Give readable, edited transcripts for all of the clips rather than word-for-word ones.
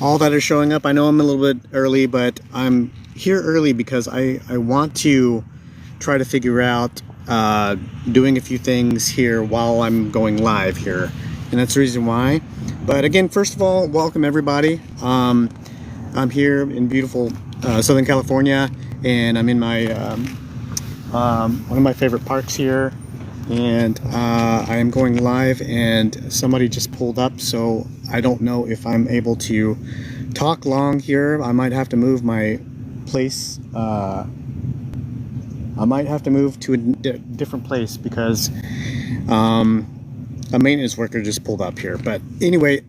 all that are showing up. I know I'm a little bit early, but I'm here early because I want to try to figure out doing a few things here while I'm going live here, and that's the reason why. But again, first of all, welcome everybody. I'm here in beautiful Southern California, and I'm in my one of my favorite parks here, and I am going live, and somebody just pulled up, so I don't know if I'm able to talk long here. I might have to move my place. I might have to move to a different place because a maintenance worker just pulled up here. But anyway,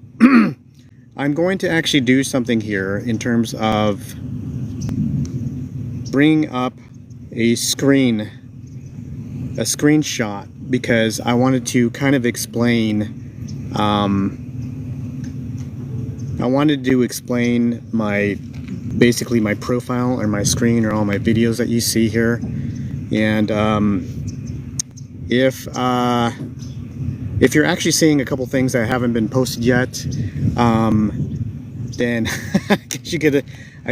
I'm going to actually do something here in terms of bringing up a screenshot, because I wanted to kind of explain basically my profile or my screen or all my videos that you see here. And if you're actually seeing a couple things that haven't been posted yet, then I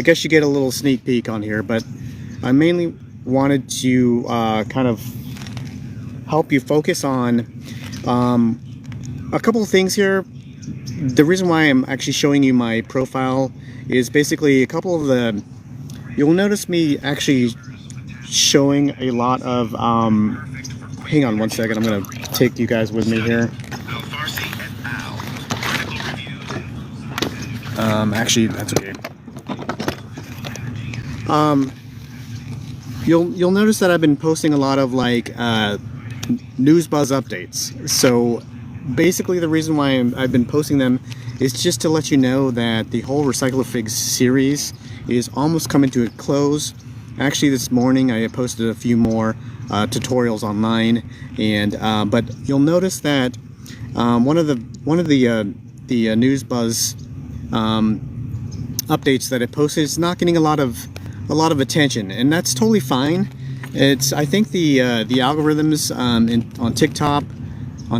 guess you get a little sneak peek on here. But I mainly wanted to kind of help you focus on a couple of things here. The reason why I'm actually showing you my profile is basically a couple of you'll notice me actually showing a lot of hang on one second, I'm gonna take you guys with me here. Actually, that's okay. You'll notice that I've been posting a lot of like news buzz updates. So basically the reason why I've been posting them is just to let you know that the whole RecycloFigz series is almost coming to a close. Actually, this morning I posted a few more tutorials online, and but you'll notice that one of the news buzz updates that I posted is not getting a lot of attention, and that's totally fine. I think the algorithms on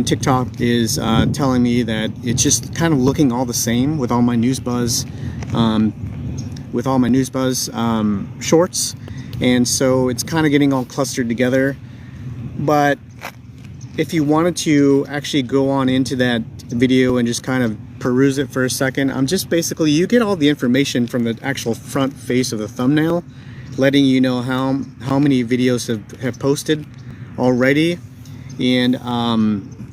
TikTok is telling me that it's just kind of looking all the same with all my news buzz shorts, and so it's kind of getting all clustered together. But if you wanted to actually go on into that video and just kind of peruse it for a second, I'm just basically, you get all the information from the actual front face of the thumbnail, letting you know how many videos have posted already, and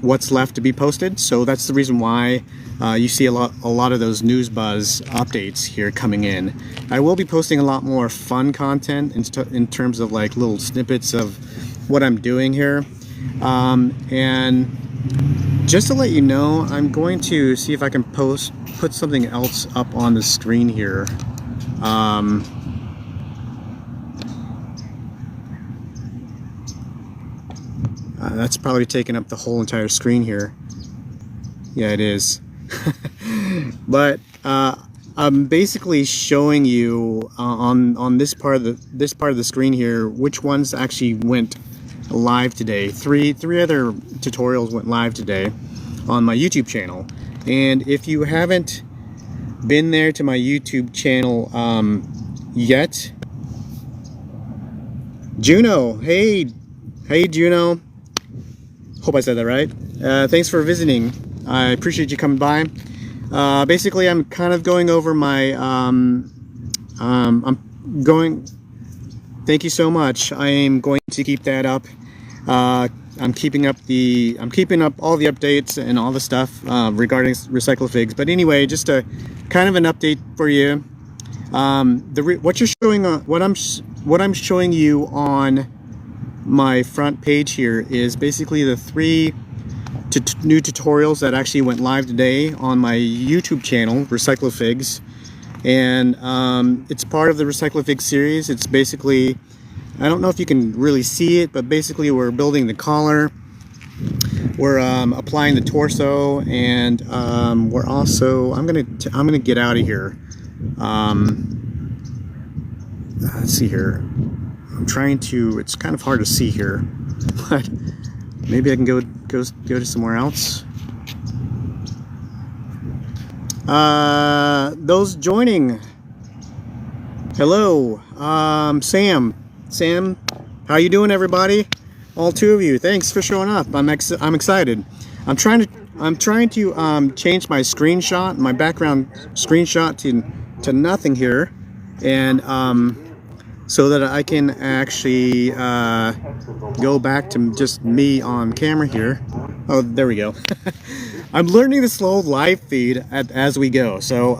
what's left to be posted. So that's the reason why you see a lot of those news buzz updates here coming in. I will be posting a lot more fun content in terms of like little snippets of what I'm doing here, and just to let you know, I'm going to see if I can put something else up on the screen here. That's probably taking up the whole entire screen here. Yeah, it is. But I'm basically showing you on this part of the screen here which ones actually went live today. Three other tutorials went live today on my YouTube channel, and if you haven't been there to my YouTube channel yet, Juno, hey Juno, hope I said that right. Thanks for visiting. I appreciate you coming by. Basically, I'm kind of going over my thank you so much. I am going to keep that up. I'm keeping up all the updates and all the stuff regarding RecycloFigz. But anyway, just a kind of an update for you. What I'm showing you on my front page here is basically the three new tutorials that actually went live today on my YouTube channel, RecycloFigz. And it's part of the RecycloFigz series. It's basically, I don't know if you can really see it, but basically we're building the collar, we're applying the torso, and we're also, I'm gonna get out of here. Let's see here. I'm trying to, it's kind of hard to see here, but maybe I can go to somewhere else. Those joining, hello. Sam, how you doing, everybody? All two of you, thanks for showing up. I'm excited. I'm trying to change my screenshot, my background screenshot to nothing here, and so that I can actually go back to just me on camera here. Oh, there we go. I'm learning the slow live feed as we go. So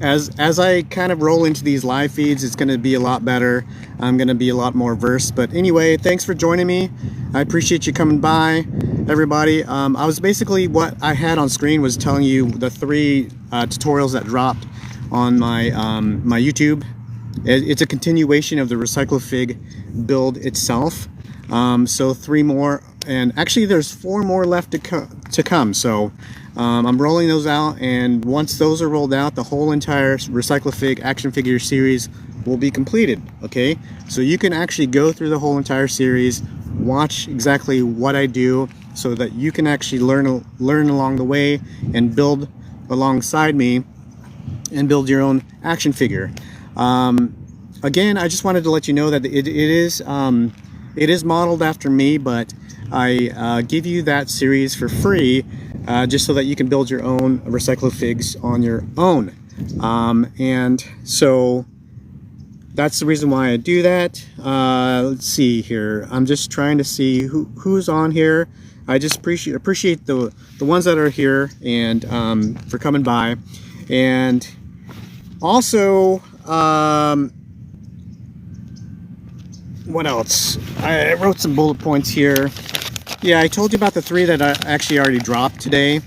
as I kind of roll into these live feeds, it's going to be a lot better. I'm going to be a lot more versed. But anyway, thanks for joining me. I appreciate you coming by, everybody. I was basically, what I had on screen was telling you the 3 tutorials that dropped on my my YouTube. It's a continuation of the RecycloFigz build itself. So 3 more, and actually there's 4 more left to come. So I'm rolling those out, and once those are rolled out, the whole entire RecycloFigz action figure series will be completed. Okay, so you can actually go through the whole entire series, watch exactly what I do, so that you can actually learn along the way and build alongside me and build your own action figure. Again, I just wanted to let you know that it is modeled after me, but I give you that series for free, just so that you can build your own RecycloFigz on your own. And so that's the reason why I do that. Let's see here. I'm just trying to see who's on here. I just appreciate the ones that are here, and for coming by. And also, what else? I wrote some bullet points here. Yeah, I told you about the 3 that I actually already dropped today.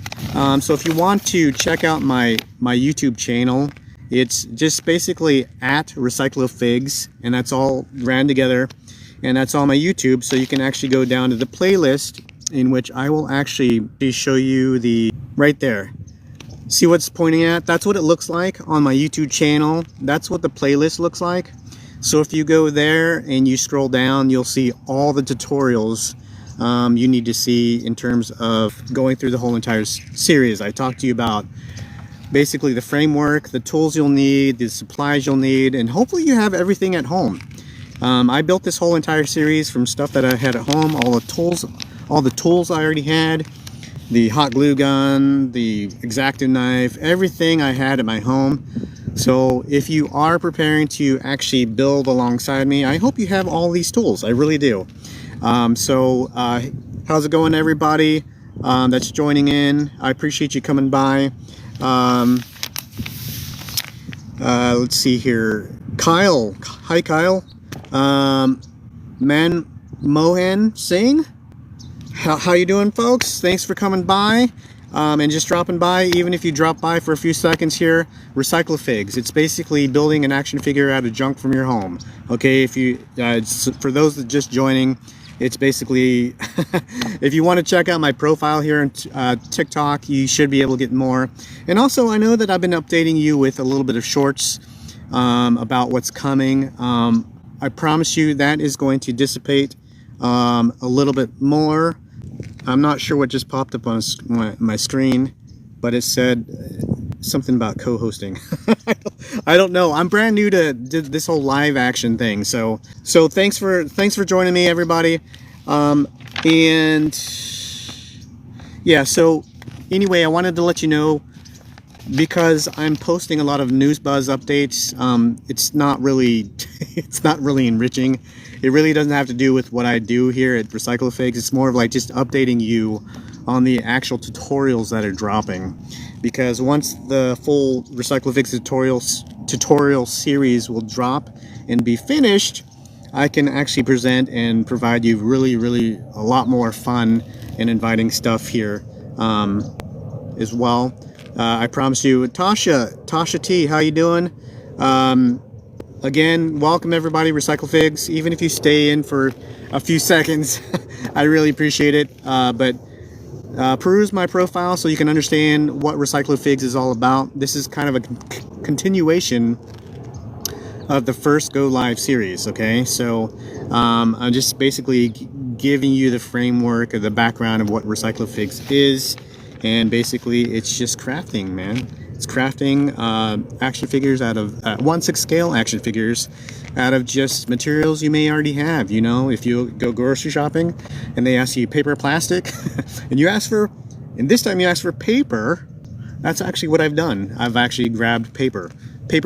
So if you want to check out my YouTube channel, it's just basically at RecycloFigz, and that's all ran together, and that's on my YouTube. So you can actually go down to the playlist, in which I will actually show you the right there. See what's pointing at? That's what it looks like on my YouTube channel. That's what the playlist looks like. So if you go there and you scroll down, you'll see all the tutorials you need to see in terms of going through the whole entire series. I talked to you about basically the framework, the tools you'll need, the supplies you'll need, and hopefully you have everything at home. I built this whole entire series from stuff that I had at home, all the tools I already had, the hot glue gun, the X-Acto knife, everything I had at my home. So if you are preparing to actually build alongside me, I hope you have all these tools. I really do. How's it going, everybody that's joining in? I appreciate you coming by. Let's see here. Kyle. Hi, Kyle. Mohan Singh. How you doing, folks? Thanks for coming by. And just dropping by. Even if you drop by for a few seconds here, RecycloFigz. It's basically building an action figure out of junk from your home. Okay, if you for those that just joining, it's basically if you want to check out my profile here on TikTok, you should be able to get more. And also, I know that I've been updating you with a little bit of shorts about what's coming. I promise you that is going to dissipate a little bit more. I'm not sure what just popped up on my screen, but it said something about co-hosting. I don't know. I'm brand new to this whole live action thing, so thanks for joining me, everybody. And yeah, so anyway, I wanted to let you know, because I'm posting a lot of news buzz updates. It's not really enriching. It really doesn't have to do with what I do here at RecycloFigz. It's more of like just updating you on the actual tutorials that are dropping. Because once the full RecycloFigz tutorial series will drop and be finished, I can actually present and provide you really a lot more fun and inviting stuff here as well. I promise you. Tasha T, how you doing? Again, welcome everybody, RecycloFigz. Even if you stay in for a few seconds, I really appreciate it. But peruse my profile so you can understand what RecycloFigz is all about. This is kind of a continuation of the first Go Live series, okay? So I'm just basically giving you the framework or the background of what RecycloFigz is. And basically, it's just crafting, man. It's crafting action figures out of 1/6 scale action figures out of just materials you may already have. You know, if you go grocery shopping and they ask you paper or plastic, and this time you ask for paper, that's actually what I've done. I've actually grabbed paper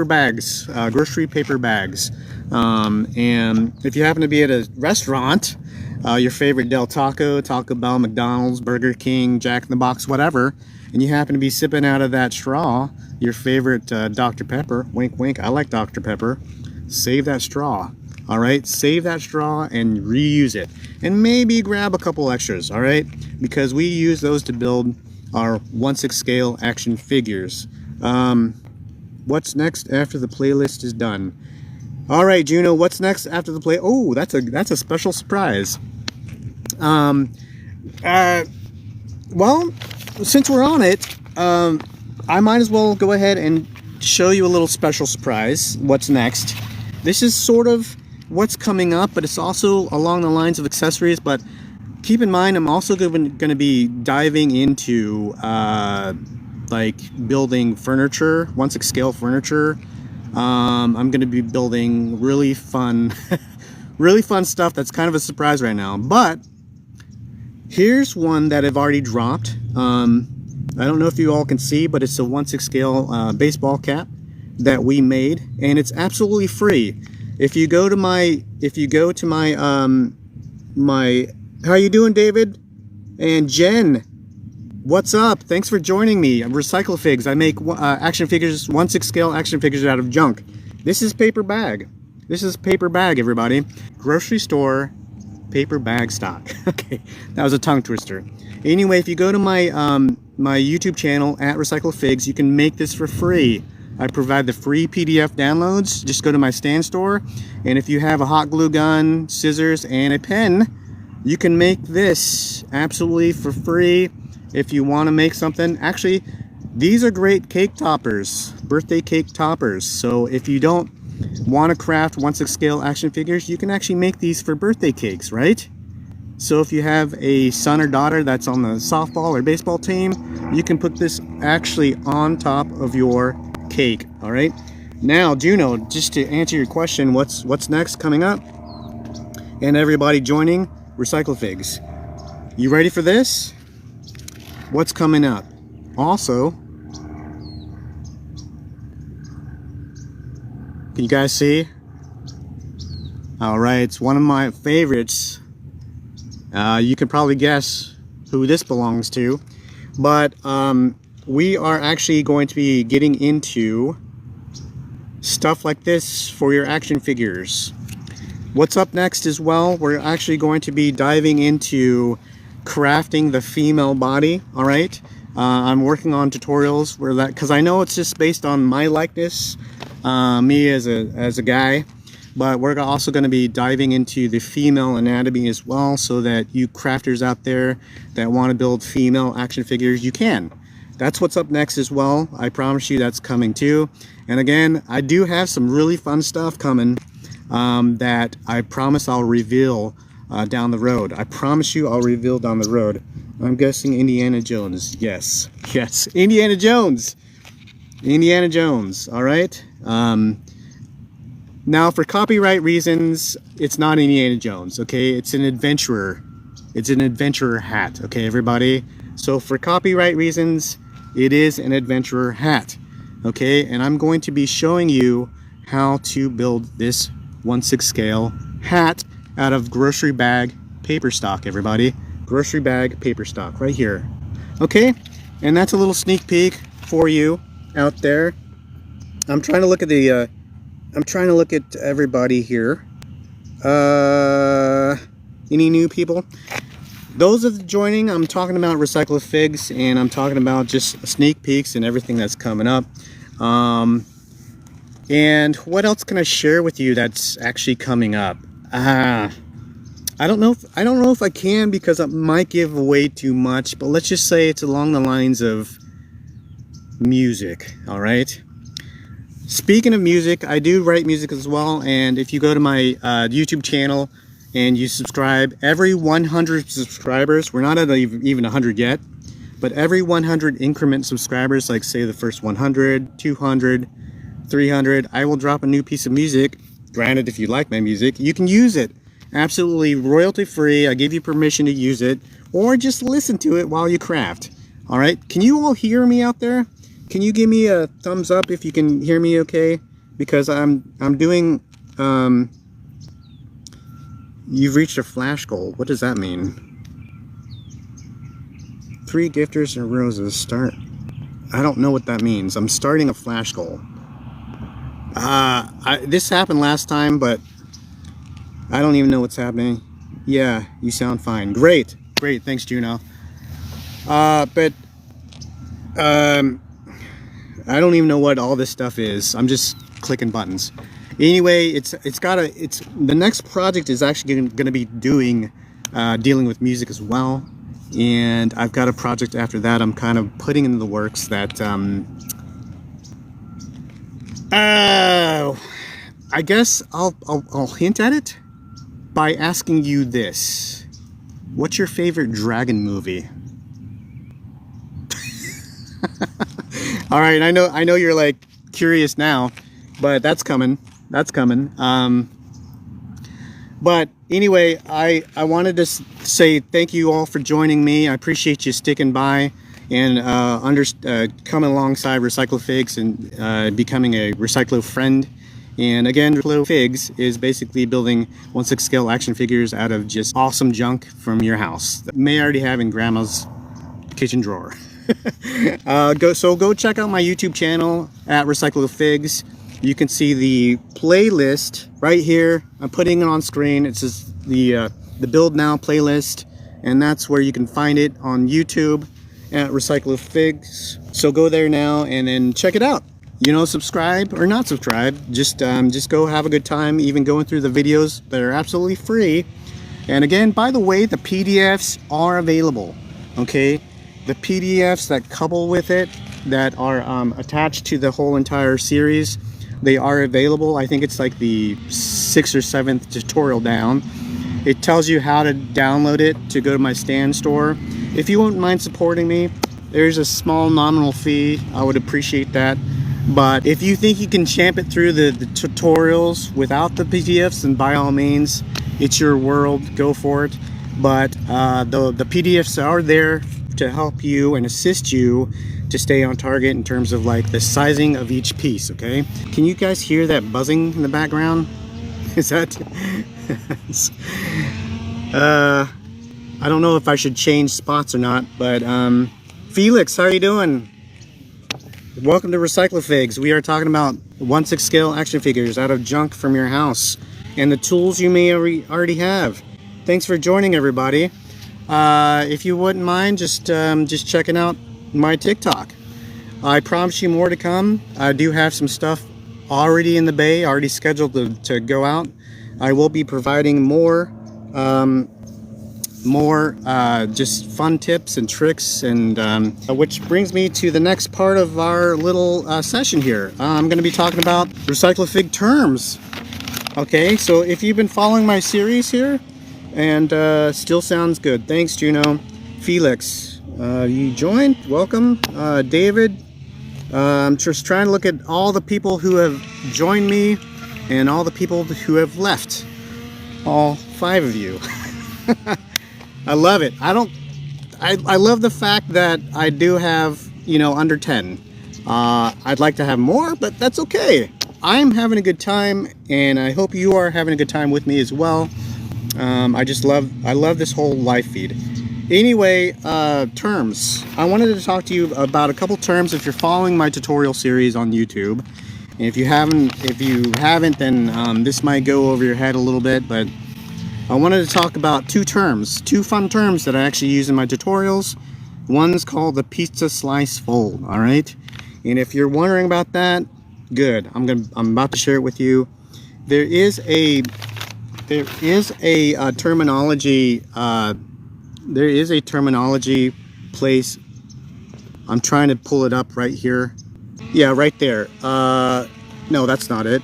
bags, grocery paper bags. And if you happen to be at a restaurant, your favorite Del Taco, Taco Bell, McDonald's, Burger King, Jack in the Box, whatever, and you happen to be sipping out of that straw, your favorite Dr. Pepper, wink wink, I like Dr. Pepper, save that straw. All right, save that straw and reuse it, and maybe grab a couple extras. All right, because we use those to build our 1/6 scale action figures. What's next after the playlist is done? All right, Juno, what's next after the play? Oh, that's a special surprise. Well, since we're on it, I might as well go ahead and show you a little special surprise. What's next? This is sort of what's coming up, but it's also along the lines of accessories. But keep in mind, I'm also going to be diving into like building furniture, 1/6 scale furniture. I'm going to be building really fun, really fun stuff that's kind of a surprise right now. But here's one that I've already dropped. I don't know if you all can see, but it's a 1/6 scale baseball cap that we made, and it's absolutely free. If you go to my, how you doing, David? And Jen, what's up? Thanks for joining me. I'm RecycloFigz. I make action figures, 1/6 scale action figures out of junk. This is paper bag. This is paper bag, everybody. Grocery store paper bag stock. Okay, that was a tongue twister. Anyway, if you go to my my YouTube channel at RecycloFigz, you can make this for free. I provide the free PDF downloads. Just go to my stand store, and if you have a hot glue gun, scissors, and a pen, you can make this absolutely for free. If you want to make something, actually, these are great cake toppers, birthday cake toppers. So if you don't want to craft 1/6 scale action figures, you can actually make these for birthday cakes, right? So if you have a son or daughter that's on the softball or baseball team, you can put this actually on top of your cake. All right. Now, Juno, just to answer your question, what's next coming up? And everybody joining RecycloFigz, you ready for this? What's coming up? Also, can you guys see? All right, it's one of my favorites. You can probably guess who this belongs to, but we are actually going to be getting into stuff like this for your action figures. What's up next as well, we're actually going to be diving into crafting the female body. All right, I'm working on tutorials where that, because I know it's just based on my likeness, me as a guy, but we're also going to be diving into the female anatomy as well, so that you crafters out there that want to build female action figures, you can. That's what's up next as well. I promise you that's coming too. And again, I do have some really fun stuff coming that I promise I'll reveal down the road. I promise you I'll reveal down the road. I'm guessing Indiana Jones. Yes, yes, Indiana Jones. Indiana Jones, all right? Now, for copyright reasons, it's not Indiana Jones, okay? It's an adventurer. It's an adventurer hat, okay, everybody? So for copyright reasons, it is an adventurer hat, okay? And I'm going to be showing you how to build this 1/6 scale hat out of grocery bag paper stock, everybody. Grocery bag paper stock right here, okay? And that's a little sneak peek for you out there. I'm trying to look at the I'm trying to look at everybody here. Any new people? Those of joining, I'm talking about RecycloFigz, and I'm talking about just sneak peeks and everything that's coming up. And what else can I share with you that's actually coming up? I don't know if I can, because it might give away too much, but let's just say it's along the lines of music. All right. Speaking of music, I do write music as well, and if you go to my YouTube channel and you subscribe, every 100 subscribers, we're not at even 100 yet, but every 100 increment subscribers, like say the first 100, 200, 300, I will drop a new piece of music. Granted, if you like my music, you can use it absolutely royalty free. I give you permission to use it, or just listen to it while you craft. All right, can you all hear me out there? Can you give me a thumbs up if you can hear me okay? Because I'm doing you've reached a flash goal. What does that mean? 3 gifters and roses start. I don't know what that means. I'm starting a flash goal. This happened last time, but I don't even know what's happening. Yeah, you sound fine. Great, great. Thanks, Juno. I don't even know what all this stuff is. I'm just clicking buttons. Anyway, the next project is actually going to be dealing with music as well, and I've got a project after that I'm kind of putting into the works that I guess I'll hint at it by asking you this: what's your favorite dragon movie? All right, I know you're like curious now, but that's coming. That's coming. But anyway, I wanted to say thank you all for joining me. I appreciate you sticking by and coming alongside RecycloFigz and becoming a Recyclo-Friend. And again, RecycloFigz is basically building 1/6 scale action figures out of just awesome junk from your house that you may already have in grandma's kitchen drawer. Go check out my YouTube channel at RecycloFigz. You can see the playlist right here. I'm putting it on screen. It's just the Build Now playlist, and that's where you can find it on YouTube at RecycloFigz. So go there now and then check it out. You know, subscribe or not subscribe. Just go have a good time, even going through the videos that are absolutely free. And again, by the way, the PDFs are available. Okay, the PDFs that couple with it, that are attached to the whole entire series, they are available. I think it's like the 6th or 7th tutorial down. It tells you how to download it to go to my stand store. If you wouldn't mind supporting me, there's a small nominal fee. I would appreciate that. But if you think you can champ it through the tutorials without the PDFs, then by all means, it's your world, go for it. But the PDFs are there to help you and assist you to stay on target in terms of like the sizing of each piece. Okay, can you guys hear that buzzing in the background? Is that I don't know if I should change spots or not, but Felix, how are you doing? Welcome to RecycloFigz. We are talking about 1/6 scale action figures out of junk from your house and the tools you may already have. Thanks for joining, everybody. If you wouldn't mind just checking out my TikTok. I promise you more to come. I do have some stuff already in the bay, already scheduled to go out. I will be providing more just fun tips and tricks, and which brings me to the next part of our little session here. I'm going to be talking about RecycloFigz terms. Okay, so if you've been following my series here, and still sounds good. Thanks, Juno. Felix, you joined. Welcome. David. I'm just trying to look at all the people who have joined me and all the people who have left. All 5 of you. I love it. I love the fact that I do have, you know, under 10. I'd like to have more, but that's okay. I'm having a good time, and I hope you are having a good time with me as well. I love this whole live feed. Anyway, terms. I wanted to talk to you about a couple terms if you're following my tutorial series on YouTube. And if you haven't, then this might go over your head a little bit, but I wanted to talk about 2 terms, 2 fun terms that I actually use in my tutorials. One's called the pizza slice fold, all right? And if you're wondering about that, good. I'm about to share it with you. There is a terminology. There is a terminology place. I'm trying to pull it up right here. Yeah, right there. No, that's not it.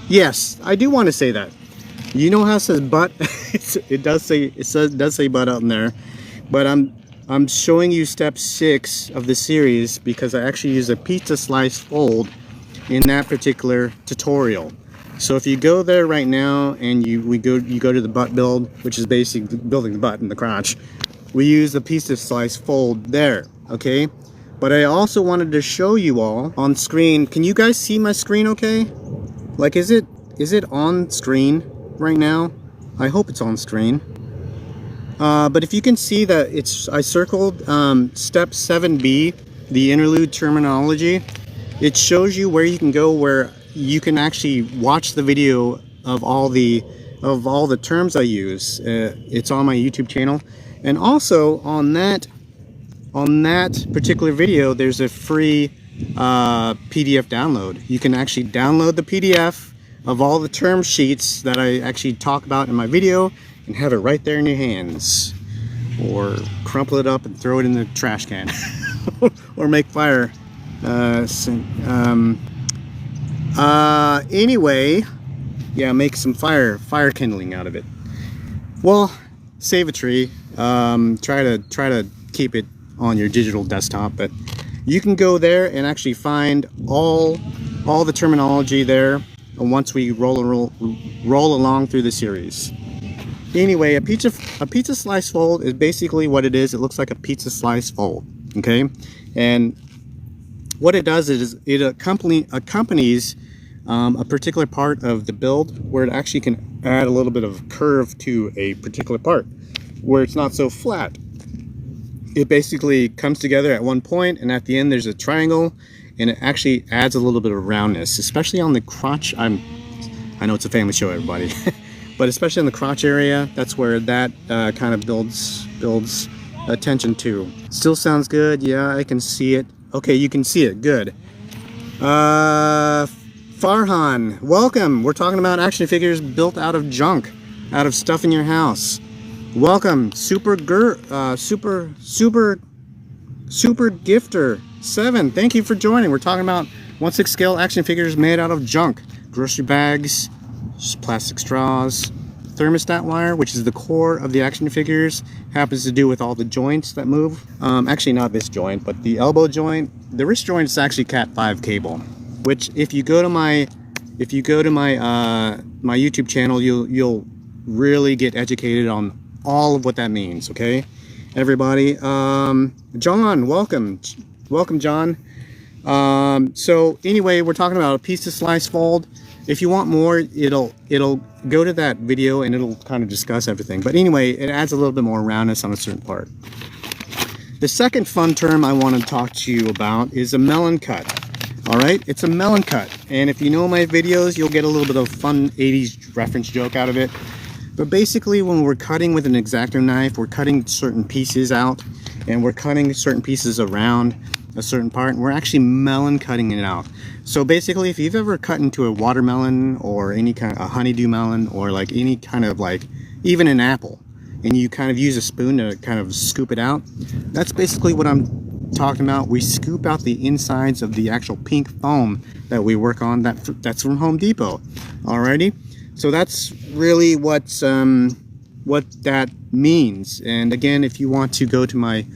Yes, I do want to say that. You know how it says butt? It does say butt out in there. But I'm showing you step 6 of the series because I actually use a pizza slice fold in that particular tutorial. So if you go there right now and you go to the butt build, which is basically building the butt and the crotch, we use the pizza slice fold there, okay? But I also wanted to show you all on screen. Can you guys see my screen okay? Like, is it on screen right now? I hope it's on screen. But if you can see that I circled step 7B, the interlude terminology. It shows you where you can go, where you can actually watch the video of all the terms I use. It's on my YouTube channel, and also on that particular video, there's a free PDF download. You can actually download the PDF of all the term sheets that I actually talk about in my video and have it right there in your hands, or crumple it up and throw it in the trash can, or make fire. Anyway, yeah, make some fire kindling out of it. Well, save a tree. Try to keep it on your digital desktop, but you can go there and actually find all the terminology there once we roll along through the series. Anyway, a pizza slice fold is basically what it is. It looks like a pizza slice fold, okay? And what it does is it accompanies a particular part of the build, where it actually can add a little bit of curve to a particular part where it's not so flat. It basically comes together at one point, and at the end there's a triangle, and it actually adds a little bit of roundness, especially on the crotch. I know it's a family show, everybody. But especially in the crotch area, that's where that kind of builds attention to. Still sounds good. Yeah, I can see it. Okay, you can see it. Good. Farhan, welcome. We're talking about action figures built out of junk, out of stuff in your house. Welcome, super gifter 7. Thank you for joining. We're talking about 1/6 scale action figures made out of junk, grocery bags, plastic straws, thermostat wire, which is the core of the action figures, happens to do with all the joints that move. Actually, not this joint, but the elbow joint. The wrist joint is actually Cat 5 cable, which if you go to my my YouTube channel, you'll really get educated on all of what that means. Okay, everybody. John, welcome, John. So anyway, we're talking about a pizza slice fold. If you want more, it'll go to that video and it'll kind of discuss everything. But anyway, it adds a little bit more roundness on a certain part. The second fun term I want to talk to you about is a melon cut. All right, it's a melon cut. And if you know my videos, you'll get a little bit of fun 80s reference joke out of it. But basically, when we're cutting with an X-Acto knife, we're cutting certain pieces out, and we're cutting certain pieces around a certain part, and we're actually melon cutting it out. So basically, if you've ever cut into a watermelon or any kind of a honeydew melon, or like any kind of like even an apple, and you kind of use a spoon to kind of scoop it out, that's basically what I'm talking about. We scoop out the insides of the actual pink foam that we work on. That's from Home Depot. Alrighty, so that's really what that means. And again, if you want to go to my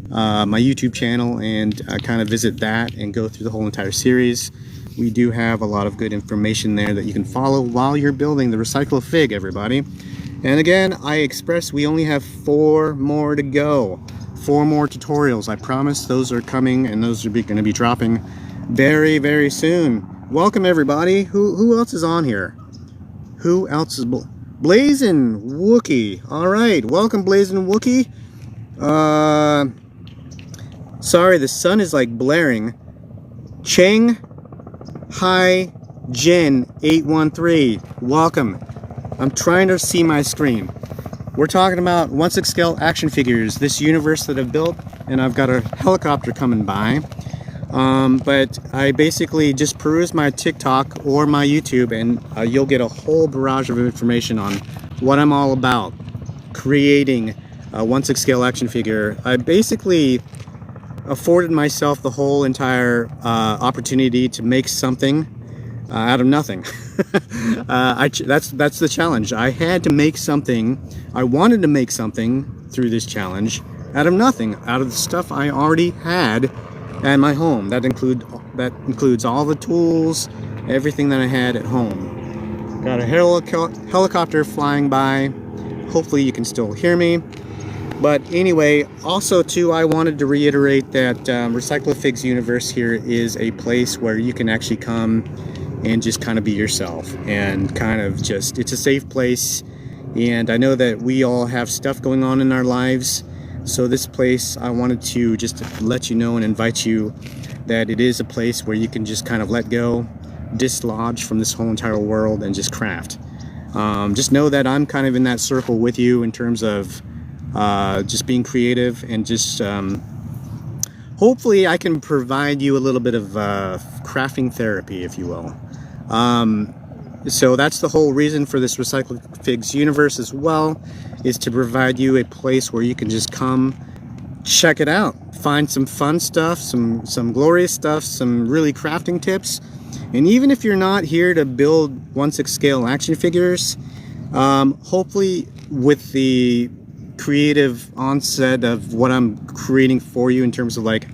my YouTube channel and kind of visit that and go through the whole entire series, we do have a lot of good information there that you can follow while you're building the RecycloFigz, everybody. And again, I express we only have 4 more to go. 4 more tutorials. I promise those are coming, and those are going to be dropping very, very soon. Welcome, everybody. Who else is on here? Who else is Blazin' Wookie? All right, welcome, Blazin' Wookie. Sorry, the sun is like blaring. Cheng Hai Jin 813, welcome. I'm trying to see my screen. We're talking about 1/6 scale action figures, this universe that I've built, and I've got a helicopter coming by. But I basically just peruse my TikTok or my YouTube, and you'll get a whole barrage of information on what I'm all about. Creating a 1/6 scale action figure. I basically afforded myself the whole entire opportunity to make something out of nothing. That's the challenge. I had to make something. I wanted to make something through this challenge out of nothing, out of the stuff I already had at my home. That includes all the tools, everything that I had at home. Got a helicopter flying by. Hopefully you can still hear me. But anyway, also too, I wanted to reiterate that RecycloFigz Universe here is a place where you can actually come and just kind of be yourself, and kind of just, it's a safe place. And I know that we all have stuff going on in our lives, so this place, I wanted to just let you know and invite you that it is a place where you can just kind of let go, dislodge from this whole entire world, and just craft. Just know that I'm kind of in that circle with you in terms of just being creative, and just hopefully I can provide you a little bit of crafting therapy, if you will. So that's the whole reason for this RecycloFigz Universe as well, is to provide you a place where you can just come check it out, find some fun stuff, some glorious stuff, some really crafting tips. And even if you're not here to build 1/6 scale action figures, hopefully with the creative onset of what I'm creating for you in terms of like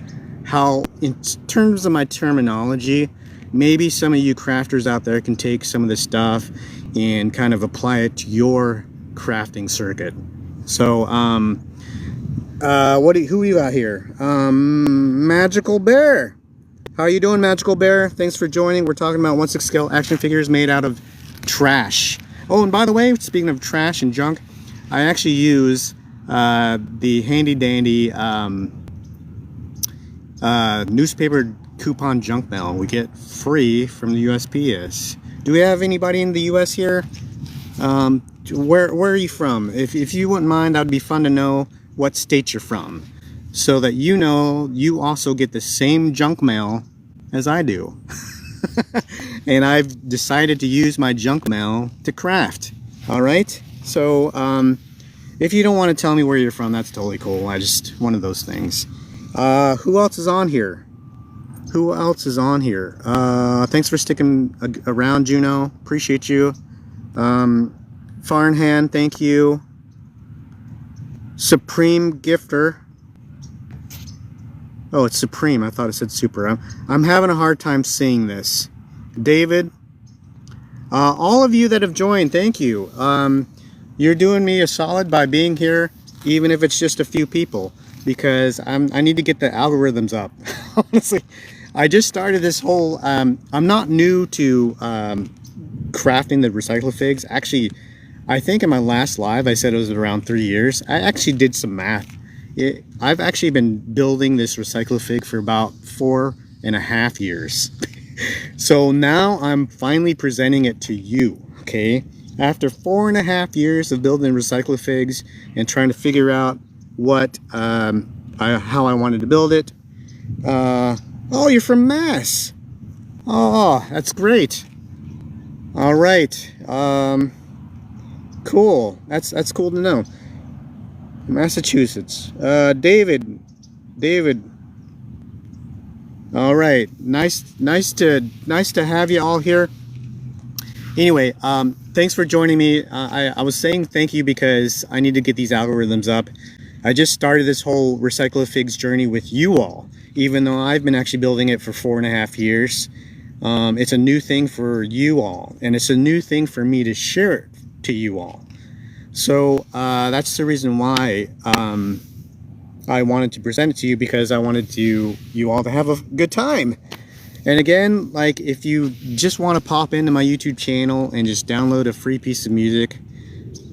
how, in terms of my terminology, maybe some of you crafters out there can take some of this stuff and kind of apply it to your crafting circuit. So who you got here? Magical Bear. How you doing, Magical Bear? Thanks for joining. We're talking about 1/6 scale action figures made out of trash. Oh, and by the way, speaking of trash and junk, I actually use the handy dandy newspaper coupon junk mail we get free from the USPS. Do we have anybody in the US here? Where are you from? If you wouldn't mind, that'd be fun to know what state you're from, so that you know you also get the same junk mail as I do. And I've decided to use my junk mail to craft. All right, so if you don't want to tell me where you're from, that's totally cool. I just, one of those things. Who else is on here? Who else is on here? Thanks for sticking around, Juno. Appreciate you. Farnhan, thank you. Supreme Gifter. Oh, it's Supreme. I thought it said Super. I'm having a hard time seeing this. David. All of you that have joined, thank you. You're doing me a solid by being here, even if it's just a few people, because I need to get the algorithms up. Honestly, I just started this whole, I'm not new to crafting the RecycloFigz. Actually, I think in my last live I said it was around 3 years. I actually did some math. I've actually been building this RecycloFig for about 4.5 years. So now I'm finally presenting it to you, okay? After 4.5 years of building RecycloFigz and trying to figure out what, how I wanted to build it. Oh, you're from Mass. Oh, that's great. All right. Cool. That's cool to know. Massachusetts. David. All right. Nice to have you all here. Anyway, thanks for joining me. I was saying thank you because I need to get these algorithms up. I just started this whole RecycloFigz journey with you all, even though I've been actually building it for 4.5 years. It's a new thing for you all, and it's a new thing for me to share it to you all. So that's the reason why I wanted to present it to you, because I wanted you all to have a good time. And again, like, if you just want to pop into my YouTube channel and just download a free piece of music,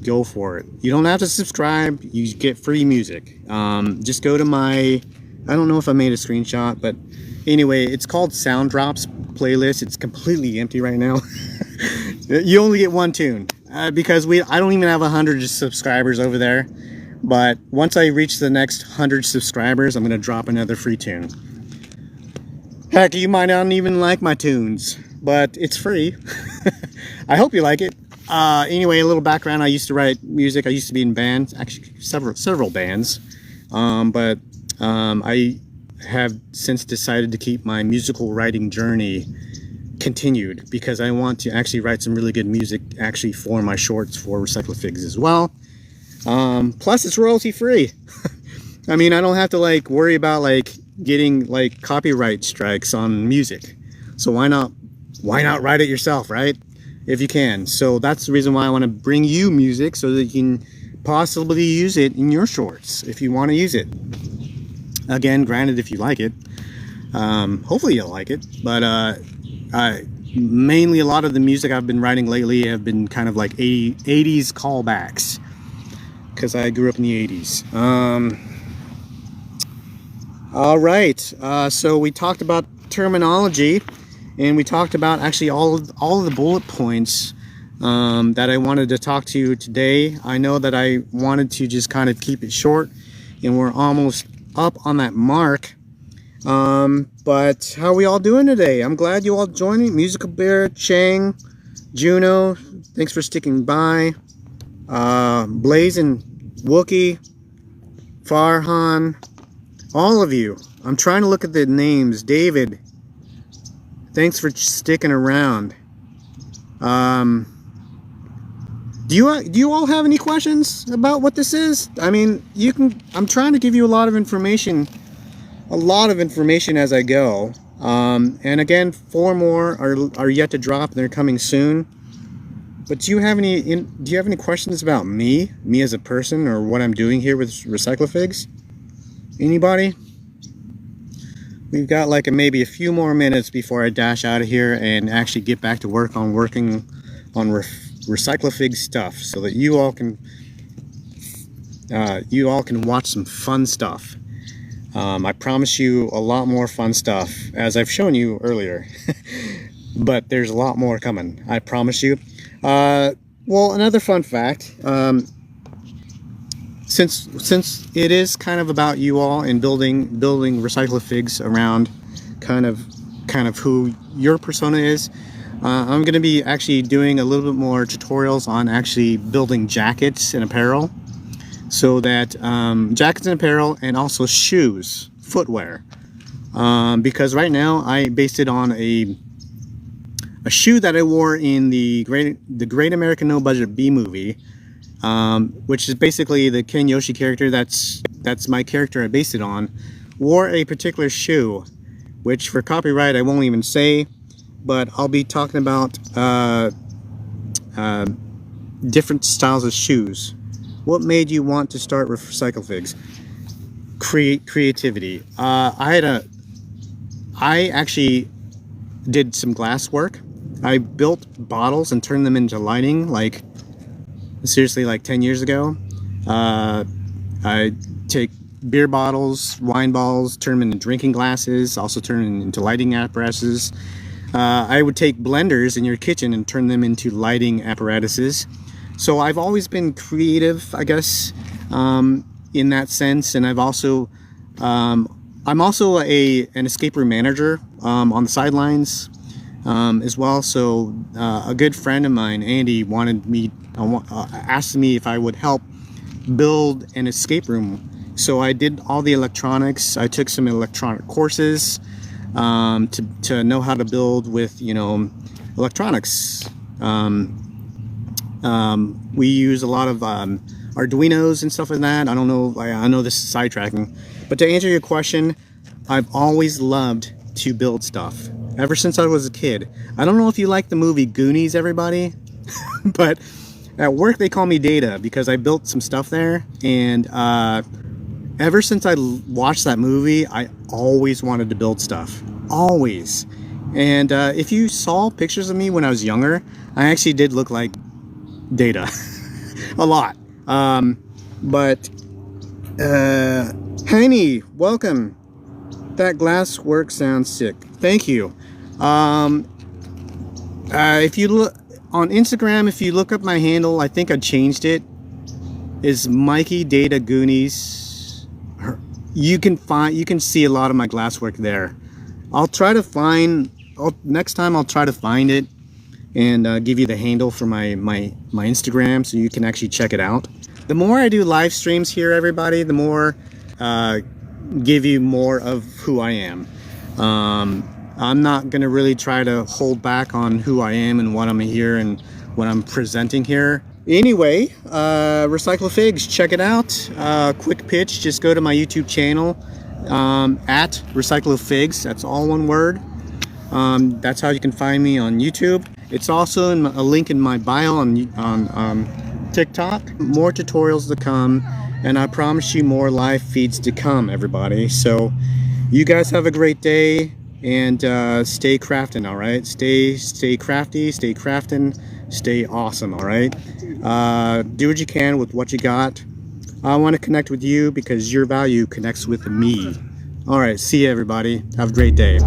go for it. You don't have to subscribe, you get free music. Just go to my, I don't know if I made a screenshot, but anyway, it's called Sound Drops playlist. It's completely empty right now. You only get one tune, because I don't even have 100 subscribers over there. But once I reach the next 100 subscribers, I'm going to drop another free tune. Heck, you might not even like my tunes, but it's free. I hope you like it. Anyway, a little background. I used to write music. I used to be in bands, actually several bands. But I have since decided to keep my musical writing journey continued, because I want to actually write some really good music actually for my shorts for RecycloFigz as well. Plus it's royalty free. I mean, I don't have to like worry about like getting like copyright strikes on music. So why not write it yourself, right? If you can. So that's the reason why I want to bring you music, so that you can possibly use it in your shorts if you want to use it. Again, granted, if you like it. Hopefully you'll like it. But mainly a lot of the music I've been writing lately have been kind of like 80s callbacks, because I grew up in the 80s. All right, so we talked about terminology, and we talked about actually all of the bullet points that I wanted to talk to you today. I know that I wanted to just kind of keep it short, and we're almost up on that mark. But how are we all doing today? I'm glad you all joining. Musical Bear, Chang, Juno, thanks for sticking by. Blazing, Wookie, Farhan, all of you. I'm trying to look at the names. David, thanks for sticking around. Do you all have any questions about what this is? I mean, I'm trying to give you a lot of information as I go. And again, 4 more are yet to drop, and they're coming soon. But do you have any questions about me as a person, or what I'm doing here with RecycloFigz? Anybody? We've got like maybe a few more minutes before I dash out of here and actually get back to working on RecycloFigz stuff, so that you all can watch some fun stuff. I promise you a lot more fun stuff, as I've shown you earlier. But there's a lot more coming, I promise you. Well, another fun fact, since it is kind of about you all and building RecycloFigz around kind of who your persona is, I'm going to be actually doing a little bit more tutorials on actually building jackets and apparel. So that jackets and apparel, and also shoes, footwear, because right now I based it on a shoe that I wore in the Great American No Budget B movie, which is basically the Ken Yoshi character. That's my character I based it on. Wore a particular shoe, which for copyright I won't even say, but I'll be talking about different styles of shoes. What made you want to start with RecycloFigz? Creativity. I actually did some glass work. I built bottles and turned them into lighting, like seriously, like 10 years ago. I take beer bottles, wine bottles, turn them into drinking glasses, also turn them into lighting apparatuses. I would take blenders in your kitchen and turn them into lighting apparatuses. So I've always been creative, I guess, in that sense. And I'm also an escape room manager on the sidelines as well. So a good friend of mine, Andy, asked me if I would help build an escape room. So I did all the electronics. I took some electronic courses to know how to build with, electronics. We use a lot of Arduinos and stuff like that. I don't know, I know this is sidetracking, but to answer your question, I've always loved to build stuff ever since I was a kid. I don't know if you like the movie Goonies, everybody, but at work they call me Data because I built some stuff there. And ever since I watched that movie, I always wanted to build stuff, always. And if you saw pictures of me when I was younger, I actually did look like Data a lot. But Heine, welcome. That glass work sounds sick. Thank you. If you look on Instagram, if you look up my handle, I think I changed it, is Mikey Data Goonies. You can see a lot of my glass work there. Next time I'll try to find it and give you the handle for my Instagram, so you can actually check it out. The more I do live streams here, everybody, the more give you more of who I am. I'm not gonna really try to hold back on who I am and what I'm here and what I'm presenting here. Anyway, RecycloFigz, check it out. Quick pitch, just go to my YouTube channel at RecycloFigz. That's all one word. That's how you can find me on YouTube. It's also in a link in my bio on TikTok. More tutorials to come, and I promise you more live feeds to come, everybody. So you guys have a great day, and stay crafting, all right? Stay crafty, stay crafting, stay awesome, all right? Do what you can with what you got. I want to connect with you because your value connects with me. All right, see you, everybody. Have a great day.